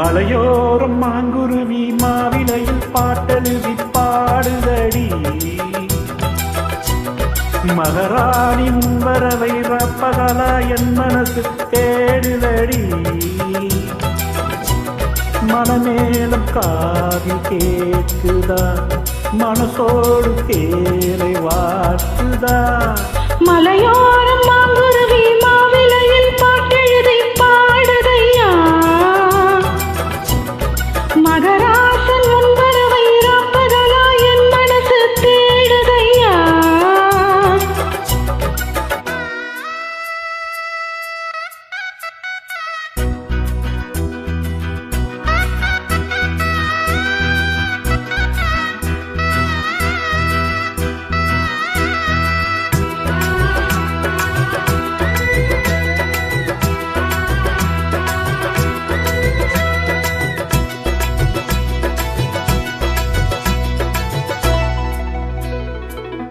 மலையோரம் மாங்குருவி மாவிலையில் பாட்டெழுதி பாடுதடி. மகாராணி முன்வரவை ரப்பகலா என் மனசு தேடுதடி. மனமேலும் காதில் கேட்குதா, மனசோடு தேரை வாட்டுதா. மலையோரம் மாங்குருவி மாவிலையில் பாட்டெழுதி பாடுதையா. மகராசன் முன்வரவை ராப்பகலா என் மனசு தேடுதையா.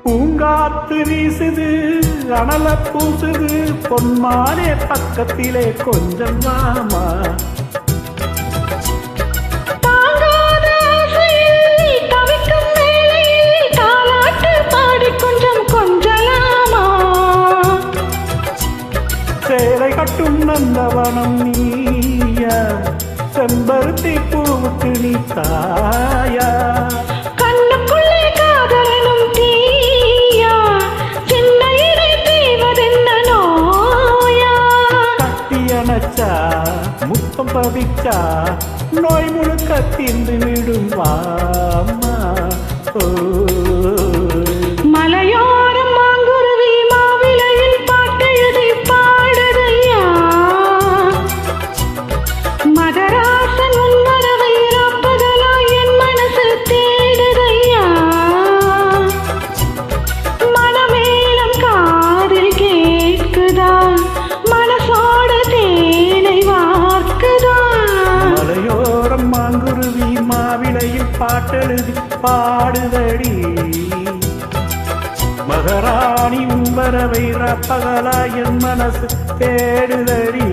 பூங்காத்து வீசுது, அனல பூசுது, பொன்மானே பக்கத்திலே கொஞ்சம் வாமா. தாங்காத ஆசையில் தவிக்கும் வேளையில் தாலாட்டு பாடி கொஞ்சம் கொஞ்சலாமா. சேலை கட்டும் நந்தவனம் நீயா, செம்பருத்தி பூவுக்கு நீ தாயா. கண்ணுக்குள்ளே காதலனும் தீயா, சின்ன இடை தீவதென்ன நோயா. கட்டியணைச்சா முத்தம் பதிச்சா நோய் முழுக்க தீர்ந்து விடும் வாமா. மலையோரம் மாங்குருவி மாவிலையில் பாட்டெழுதி பாடுதையா. மகராசன் உன்வரவை ராப்பகலா என் மனசு தேடுதையா. மனமேலம் காதில் கேட்குதா, மனசோடு தேனை வார்க்குதா. மலையோரம் மாங்குருவி மாவிலையில் பாட்டெழுதி பாடுதடி. மகாராணி உம்பரவை ரப்பகலா என் மனசு தேடுதடி.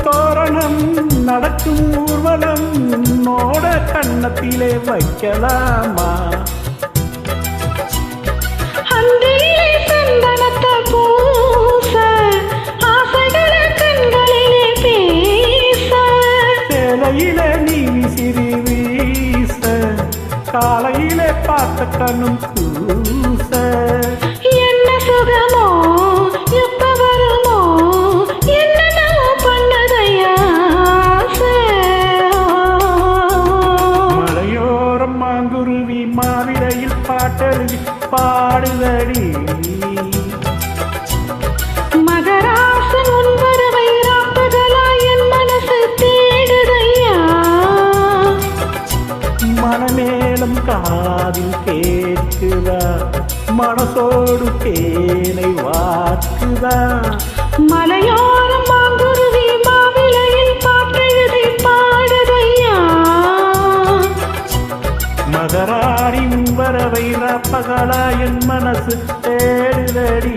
தோரணம் நடக்கும் ஊர்வலம் உன்னோட கண்ணத்திலே வைக்கலாமா. அந்திலே சந்தனத்தை பூச, ஆசைகளை கண்களிலே பேச. சேலையிலே நீ விசிறி வீச, காலையிலே பார்த்த கண்ணும் கூச. என்ன சுகமோ எப்ப வருமோ, என்ன நான் பண்ணதையா. மலையோரம் மாங்குருவி மாவிலையில் பாட்டெழுதி பாடுதடி. மகராசன் உன்வரவை ராப்பகலா என் மனசு தேடுதையா. மனமேலும் காதில் கேட்குதா, மனசோடு தேனை வாக்குதா. மலையோரம் மாங்குருவி மாவிலையில் பாட்டெழுதி பாடுதையா. மகாராணி வரவை ரப்பகலா என் மனசு தேடுதடி.